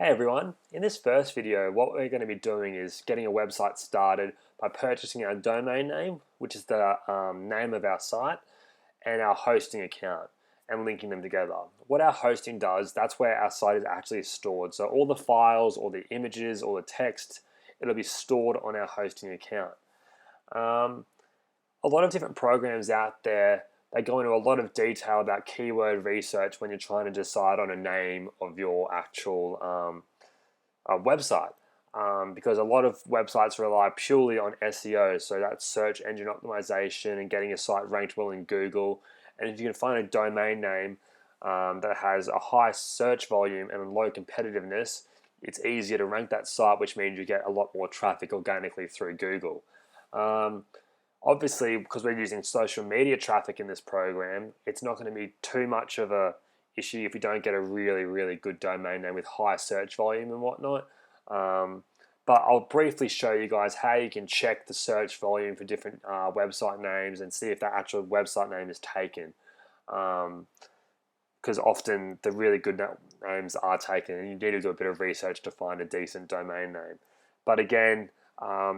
Hey everyone, in this first video what we're going to be doing is getting a website started by purchasing our domain name, which is the name of our site, and our hosting account, and linking them together. What our hosting does, that's where our site is actually stored. So all the files, all the images, all the text, it'll be stored on our hosting account. A lot of different programs out there, they go into a lot of detail about keyword research when you're trying to decide on a name of your actual website. Because a lot of websites rely purely on SEO, so that's search engine optimization and getting a site ranked well in Google. And if you can find a domain name that has a high search volume and low competitiveness, it's easier to rank that site, which means you get a lot more traffic organically through Google. Obviously, because we're using social media traffic in this program, it's not going to be too much of a issue if you don't get a really good domain name with high search volume and whatnot. But I'll briefly show you guys how you can check the search volume for different website names and see if that actual website name is taken. Because often the really good names are taken, and you need to do a bit of research to find a decent domain name. But again,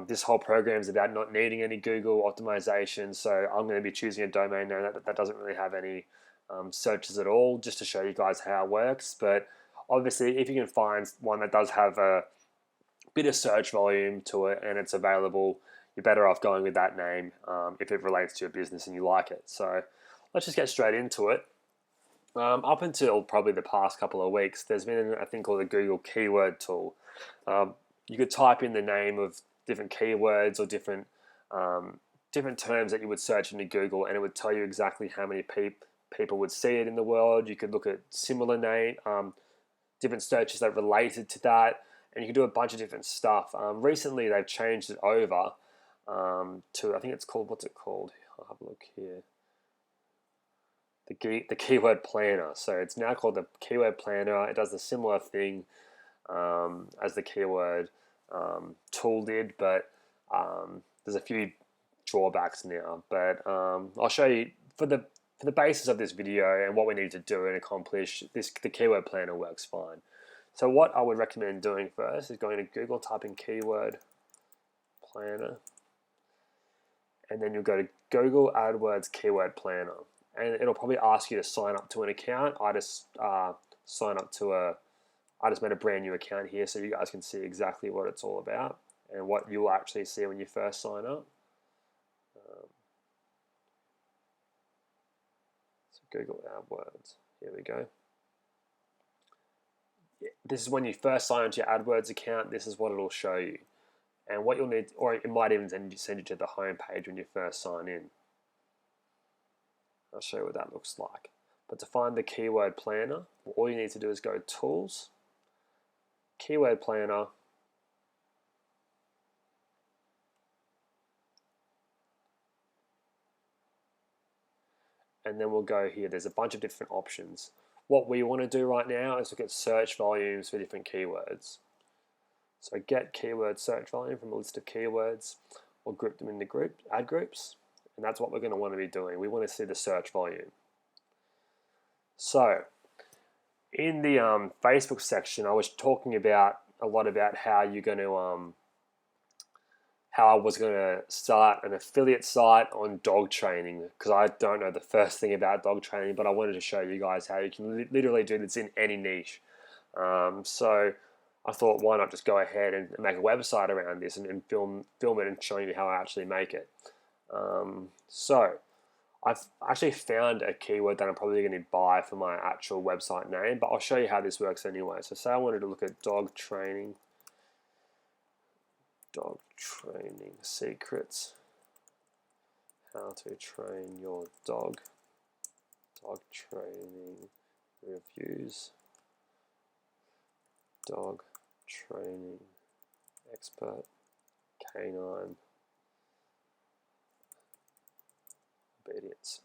this whole program is about not needing any Google optimization, so I'm going to be choosing a domain name that doesn't really have any searches at all, just to show you guys how it works. But obviously, if you can find one that does have a bit of search volume to it and it's available, you're better off going with that name if it relates to your business and you like it. So let's just get straight into it. Up until probably the past couple of weeks, there's been a thing called the Google keyword tool. You could type in the name of different keywords or different terms that you would search into Google, and it would tell you exactly how many people would see it in the world. You could look at similar different searches that related to that, and you can do a bunch of different stuff. Recently, they've changed it over to, I think it's called, what's it called? I'll have a look here. The keyword planner. So it's now called the keyword planner. It does a similar thing as the keyword tool did, but there's a few drawbacks now. But I'll show you for the basis of this video and what we need to do and accomplish. The keyword planner works fine. So what I would recommend doing first is going to Google, type in keyword planner, and then you'll go to Google AdWords keyword planner, and it'll probably ask you to sign up to an account. I just I just made a brand new account here so you guys can see exactly what it's all about and what you'll actually see when you first sign up. So Google AdWords, here we go. This is when you first sign into your AdWords account, this is what it'll show you. And what you'll need, or it might even send you to the home page when you first sign in. I'll show you what that looks like. But to find the keyword planner, all you need to do is go Tools, Keyword Planner, and then we'll go here. There's a bunch of different options. What we want to do right now is look at search volumes for different keywords. So get keyword search volume from a list of keywords, or group them into ad groups, and that's what we're going to want to be doing. We want to see the search volume. So in the Facebook section, I was talking about a lot about how you're going to how I was going to start an affiliate site on dog training, because I don't know the first thing about dog training, but I wanted to show you guys how you can literally do this in any niche. So I thought, why not just go ahead and make a website around this and film it and show you how I actually make it. So I've actually found a keyword that I'm probably going to buy for my actual website name, but I'll show you how this works anyway. So say I wanted to look at dog training secrets, how to train your dog training reviews, dog training expert, canine obedience.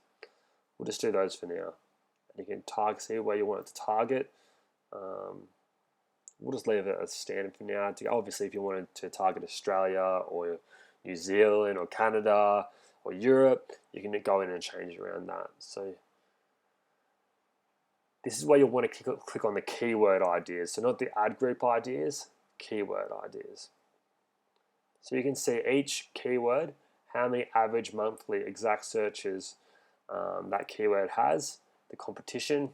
We'll just do those for now, and you can see where you want it to target. We'll just leave it as standard for now. Obviously, if you wanted to target Australia or New Zealand or Canada or Europe, you can go in and change around that. So this is where you'll want to click on the keyword ideas. So not the ad group ideas, keyword ideas. So you can see each keyword, how many average monthly exact searches that keyword has, the competition,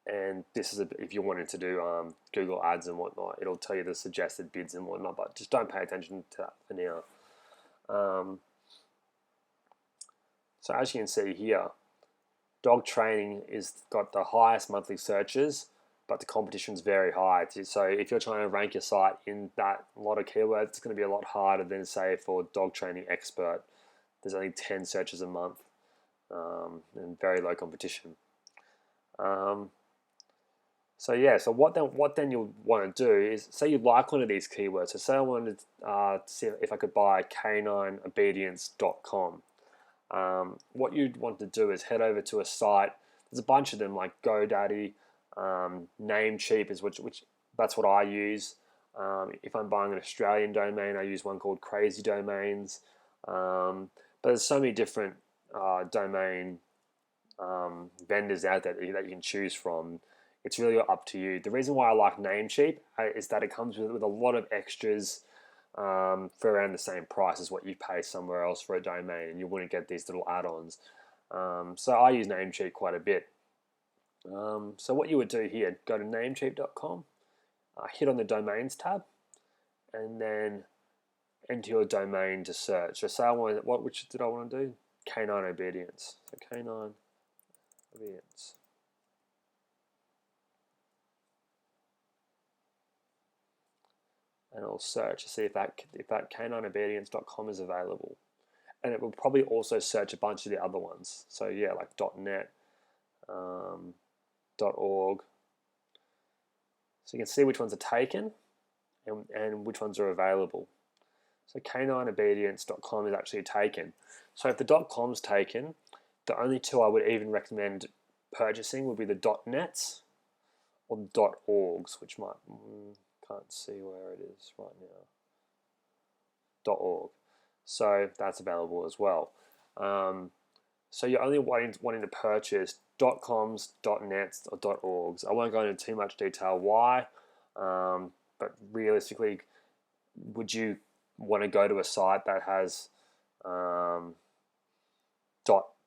and this is if you're wanting to do Google ads and whatnot, it'll tell you the suggested bids and whatnot, but just don't pay attention to that for now. So as you can see here, dog training is got the highest monthly searches, but the competition is very high. So if you're trying to rank your site in that lot of keywords, it's going to be a lot harder than, say, for dog training expert. There's only 10 searches a month and very low competition. So yeah, so what then you'll want to do is, say you like one of these keywords. So say I wanted to see if I could buy canineobedience.com. What you'd want to do is head over to a site. There's a bunch of them like GoDaddy, Namecheap is which that's what I use. If I'm buying an Australian domain, I use one called Crazy Domains. But there's so many different domain vendors out there that you can choose from. It's really up to you. The reason why I like Namecheap is that it comes with a lot of extras for around the same price as what you pay somewhere else for a domain, and you wouldn't get these little add-ons. So I use Namecheap quite a bit. So what you would do here, go to namecheap.com, hit on the domains tab, and then enter your domain to search. So say I want, which did I want to do? Canine Obedience. So Canine Obedience. And I'll search to see if that canineobedience.com is available. And it will probably also search a bunch of the other ones. So yeah, like .net, .org. So you can see which ones are taken and which ones are available. So canineobedience.com is actually taken. So if the .com's taken, the only two I would even recommend purchasing would be the .nets or the .orgs, which might... can't see where it is right now. .org. So that's available as well. So you're only wanting to purchase .coms, .nets, or .orgs. I won't go into too much detail why, but realistically, would you want to go to a site that has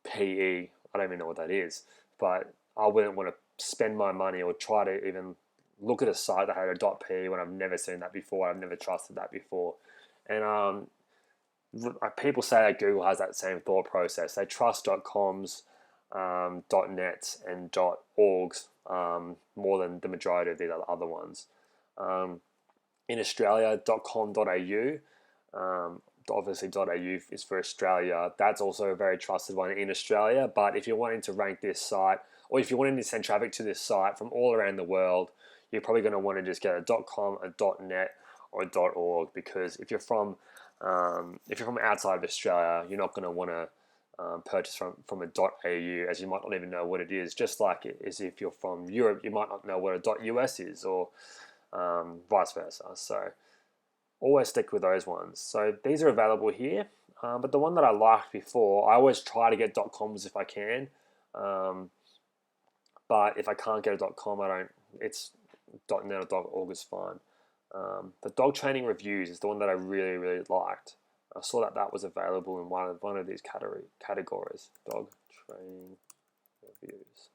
.pe? I don't even know what that is, but I wouldn't want to spend my money or try to even look at a site that had a .pe when I've never seen that before. I've never trusted that before. And people say that Google has that same thought process. They trust .coms, .nets, and .orgs more than the majority of these other ones. In Australia, .com.au, obviously .au is for Australia. That's also a very trusted one in Australia. But if you're wanting to rank this site, or if you're wanting to send traffic to this site from all around the world, you're probably going to want to just get a .com, a .net, or a .org, because if you're from outside of Australia, you're not going to want to purchase from a .au, as you might not even know what it is. Just like it is if you're from Europe, you might not know what a .us is, or vice versa. So always stick with those ones. So these are available here, but the one that I liked before, I always try to get .coms if I can. But if I can't get a .com, it's .net or .org is fine. But Dog Training Reviews is the one that I really, really liked. I saw that was available in one of these categories. Dog Training Reviews.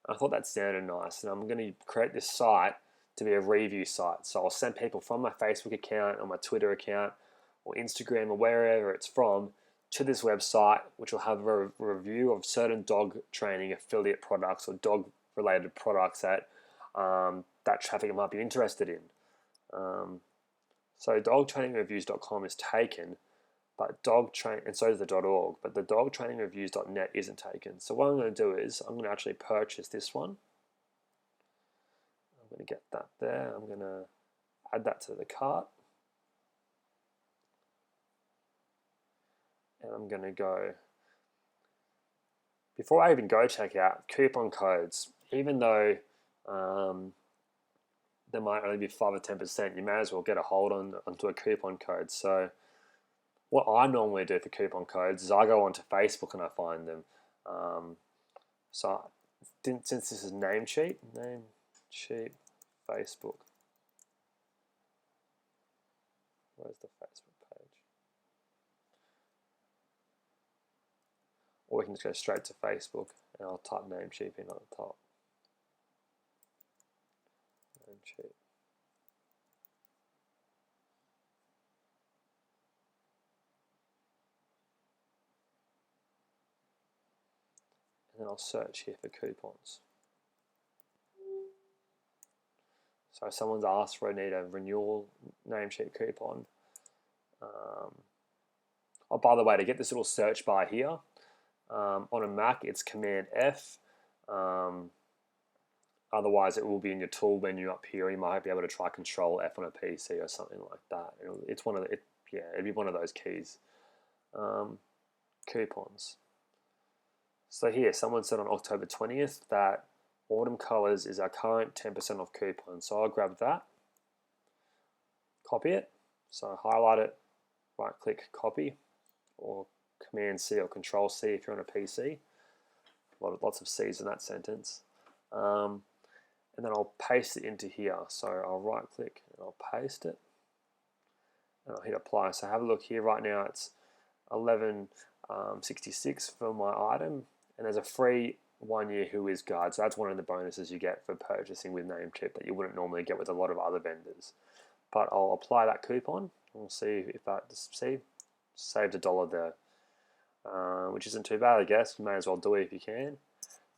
I thought that sounded nice, and I'm going to create this site to be a review site. So I'll send people from my Facebook account or my Twitter account or Instagram or wherever it's from to this website, which will have a review of certain dog training affiliate products or dog related products that that traffic might be interested in. So dogtrainingreviews.com is taken, but and so is the .org, but the dogtrainingreviews.net isn't taken. So what I'm going to do is I'm going to actually purchase this one. I'm going to get that there. I'm going to add that to the cart. And I'm going to go, before I even go check out, coupon codes. Even though there might only be 5 or 10%, you may as well get a hold onto a coupon code. So what I normally do for coupon codes is I go onto Facebook and I find them. So since this is Namecheap Facebook. Where's the Facebook page? Or we can just go straight to Facebook and I'll type Namecheap in at the top. Namecheap. And then I'll search here for coupons. So someone's asked for a renewal Namecheap coupon. Oh, by the way, to get this little search bar here, on a Mac it's Command F. Otherwise, it will be in your tool menu up here. You might be able to try Control F on a PC or something like that. It's one of the, it'd be one of those keys. Coupons. So here, someone said on October 20th that autumn colors is our current 10% off coupon. So I'll grab that, copy it. So highlight it, right click, copy, or Command C or Control C if you're on a PC. Lots of C's in that sentence. And then I'll paste it into here. So I'll right click and I'll paste it. And I'll hit apply. So have a look here. Right now it's 11.66 for my item. And there's a free 1-year Whois guide. So that's one of the bonuses you get for purchasing with Namecheap that you wouldn't normally get with a lot of other vendors. But I'll apply that coupon. We'll see if that saved $1 there, which isn't too bad, I guess. You may as well do it if you can.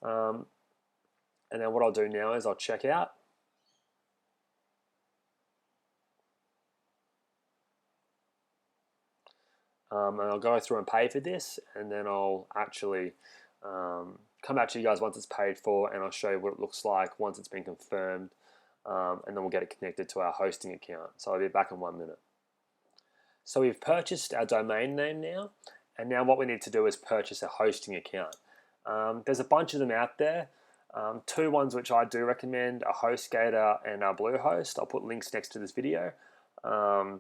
And then what I'll do now is I'll check out. And I'll go through and pay for this, and then I'll actually come back to you guys once it's paid for, and I'll show you what it looks like once it's been confirmed, and then we'll get it connected to our hosting account. So I'll be back in 1 minute. So we've purchased our domain name now, and now what we need to do is purchase a hosting account. There's a bunch of them out there. Two ones which I do recommend are HostGator and Bluehost. I'll put links next to this video. And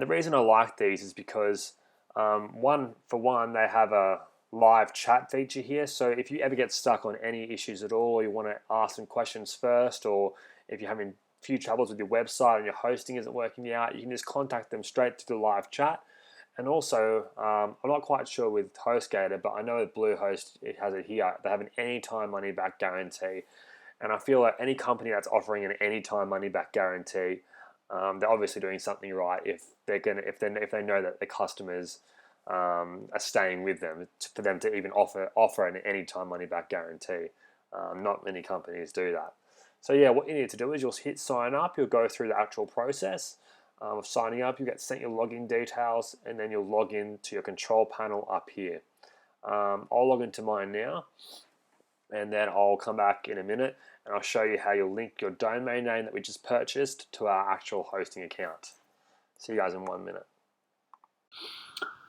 the reason I like these is because they have a live chat feature here. So if you ever get stuck on any issues at all, or you want to ask some questions first, or if you're having a few troubles with your website and your hosting isn't working out, you can just contact them straight to the live chat. And also, I'm not quite sure with HostGator, but I know with Bluehost, it has it here. They have an anytime money back guarantee. And I feel like any company that's offering an anytime money back guarantee, they're obviously doing something right if they know that the customers are staying with them, for them to even offer an anytime money back guarantee. Not many companies do that. So yeah, what you need to do is you'll hit sign up. You'll go through the actual process of signing up. You get sent your login details, and then you'll log in to your control panel up here. I'll log into mine now, and then I'll come back in a minute and I'll show you how you'll link your domain name that we just purchased to our actual hosting account. See you guys in 1 minute.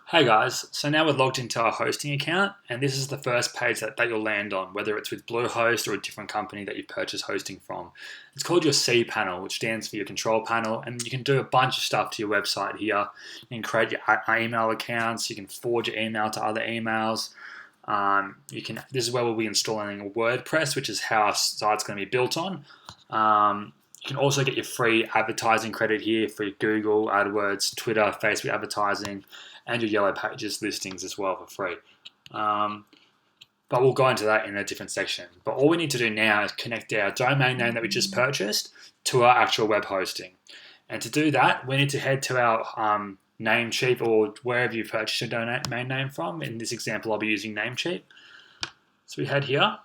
Hey guys, so now we're logged into our hosting account, and this is the first page that you'll land on, whether it's with Bluehost or a different company that you've purchased hosting from. It's called your C panel, which stands for your control panel, and you can do a bunch of stuff to your website here. You can create your email accounts, you can forward your email to other emails. This is where we'll be installing WordPress, which is how our site's going to be built on. You can also get your free advertising credit here for Google, AdWords, Twitter, Facebook advertising, and your Yellow Pages listings as well for free. But we'll go into that in a different section. But all we need to do now is connect our domain name that we just purchased to our actual web hosting. And to do that, we need to head to our Namecheap or wherever you purchased your domain name from. In this example, I'll be using Namecheap. So we head here,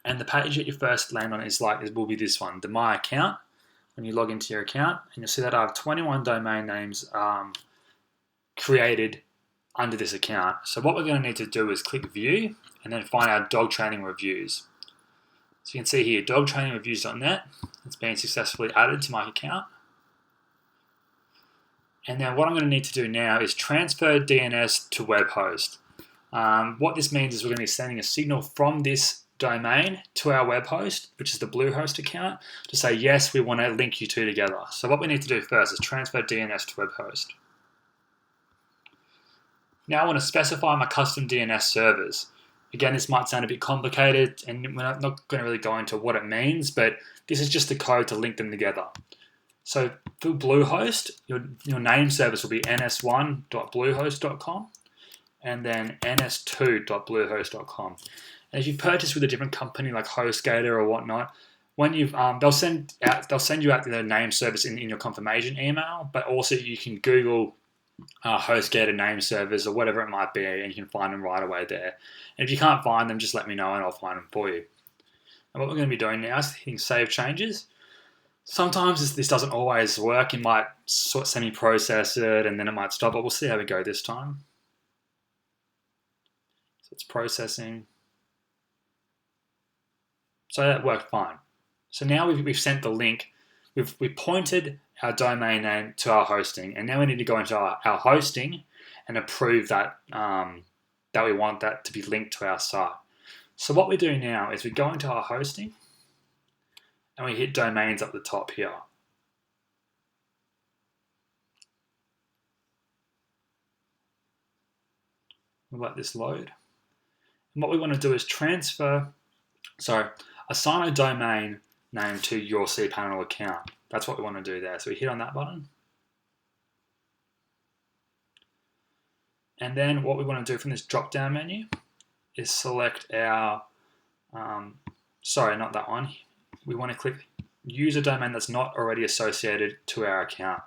and the page that you first land on will be this one, the My Account. When you log into your account, and you'll see that I have 21 domain names created under this account. So what we're going to need to do is click View and then find our dog training reviews. So you can see here, dogtrainingreviews.net. It's been successfully added to my account. And then what I'm going to need to do now is transfer DNS to web host. What this means is we're going to be sending a signal from this domain to our web host, which is the Bluehost account, to say, yes, we want to link you two together. So what we need to do first is transfer DNS to web host. Now I want to specify my custom DNS servers. Again, this might sound a bit complicated, and we're not going to really go into what it means, but this is just the code to link them together. So for Bluehost, your name service will be ns1.bluehost.com and then ns2.bluehost.com. And if you've purchased with a different company like HostGator or whatnot, when you've they'll send you out the name service in your confirmation email, but also you can Google HostGator name servers or whatever it might be, and you can find them right away there. And if you can't find them, just let me know and I'll find them for you. And what we're going to be doing now is hitting Save Changes. Sometimes this doesn't always work. It might sort of semi-process it and then it might stop, but we'll see how we go this time. So it's processing. So that worked fine. So now we've sent the link. We've pointed our domain name to our hosting, and now we need to go into our hosting and approve that that we want that to be linked to our site. So what we do now is we go into our hosting and we hit domains up the top here. We'll let this load. And what we want to do is assign a domain name to your cPanel account. That's what we want to do there. So we hit on that button. And then what we want to do from this drop-down menu is select our, not that one. We want to click use a domain that's not already associated to our account.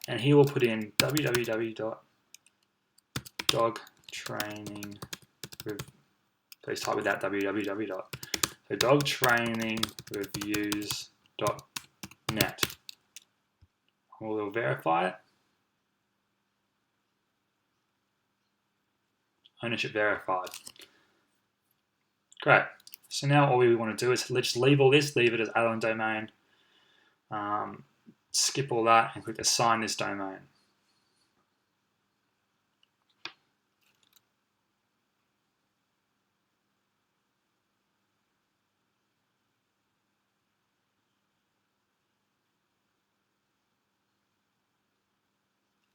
And here we'll put in www.dogtraining. Please type with that www. So dogtrainingreviews.net. We'll verify it. Ownership verified. Great. So now all we want to do is just leave all this, leave it as add-on domain, skip all that and click assign this domain.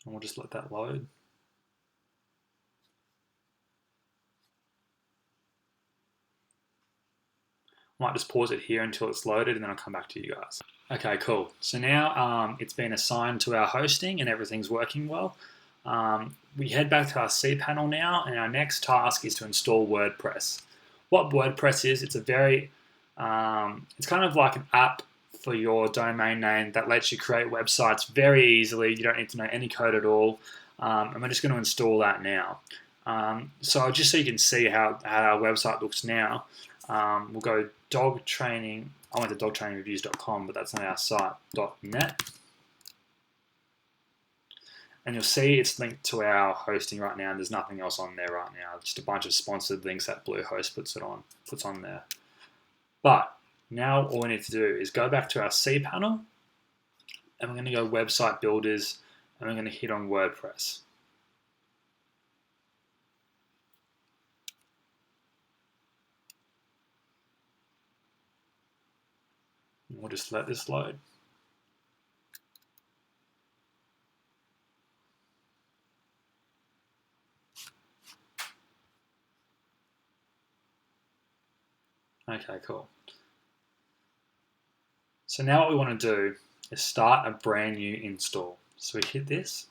And we'll just let that load. Might just pause it here until it's loaded and then I'll come back to you guys. Okay, cool. So now it's been assigned to our hosting and everything's working well. We head back to our cPanel now, and our next task is to install WordPress. What WordPress is, it's kind of like an app for your domain name that lets you create websites very easily. You don't need to know any code at all. And we're just going to install that now. So just so you can see how our website looks now, we'll go dog training. I went to dogtrainingreviews.com, but that's on our site.net. And you'll see it's linked to our hosting right now, and there's nothing else on there right now. Just a bunch of sponsored links that Bluehost puts on there. But now all we need to do is go back to our cPanel, and we're going to go website builders, and we're going to hit on WordPress. And we'll just let this load. Okay, cool. So now what we want to do is start a brand new install. So we hit this.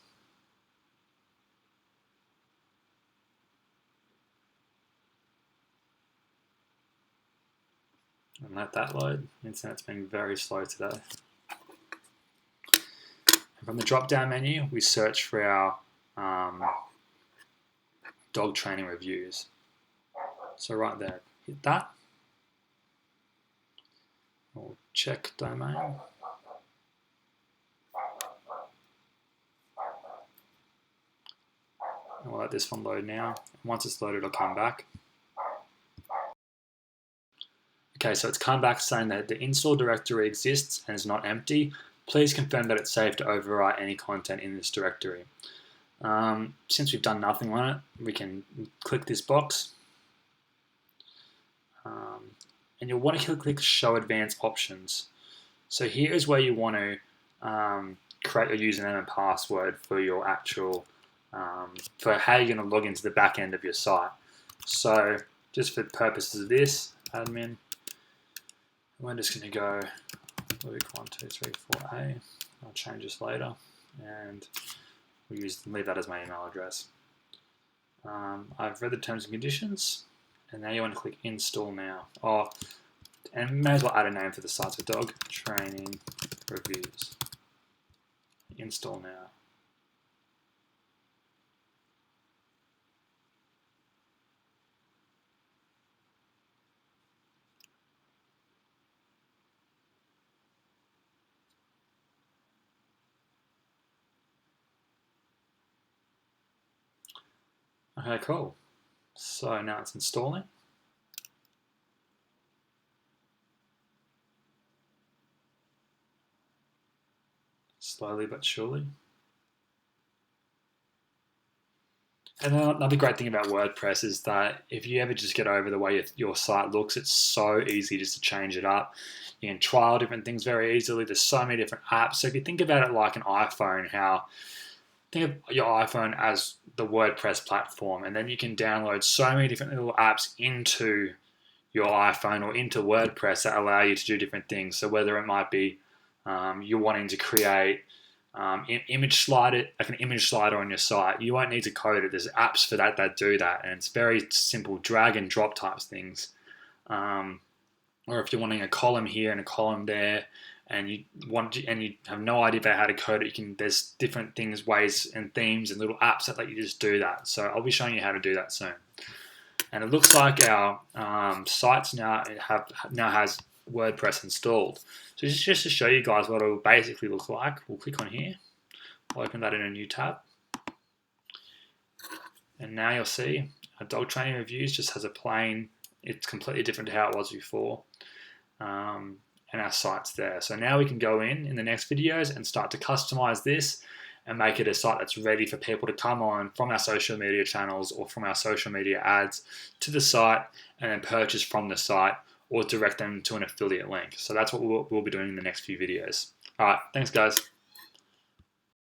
And let that load. Internet's been very slow today. And from the drop-down menu, we search for our dog training reviews. So right there, hit that. We'll check domain. And we'll let this one load now. Once it's loaded, it'll come back. Okay, so it's come back saying that the install directory exists and is not empty. Please confirm that it's safe to overwrite any content in this directory. Since we've done nothing on it, we can click this box. And you'll want to click Show Advanced Options. So here is where you want to create your username and password for your actual for how you're going to log into the back end of your site. So just for purposes of this, admin, we're just going to go Luke 1234A. I'll change this later, and we'll leave that as my email address. I've read the terms and conditions, and now you want to click install now. Oh, and may as well add a name for the site, so dog training reviews. Install now. Okay, cool. So now it's installing. Slowly but surely. And another great thing about WordPress is that if you ever just get over the way your site looks, it's so easy just to change it up. You can trial different things very easily. There's so many different apps. So if you think about it like an iPhone, think of your iPhone as the WordPress platform, and then you can download so many different little apps into your iPhone or into WordPress that allow you to do different things. So whether it might be you're wanting to create image slider, like an image slider on your site, you won't need to code it. There's apps for that do that, and it's very simple drag and drop types things. Or if you're wanting a column here and a column there, and you have no idea about how to code it, there's different things, ways and themes and little apps that let you just do that. So I'll be showing you how to do that soon. And it looks like our sites now has WordPress installed. So just to show you guys what it will basically look like, we'll click on here. I'll open that in a new tab. And now you'll see our dog training reviews just has a plain, it's completely different to how it was before. And our site's there. So now we can go in the next videos and start to customize this and make it a site that's ready for people to come on from our social media channels or from our social media ads to the site and then purchase from the site or direct them to an affiliate link. So that's what we'll be doing in the next few videos. All right, thanks guys.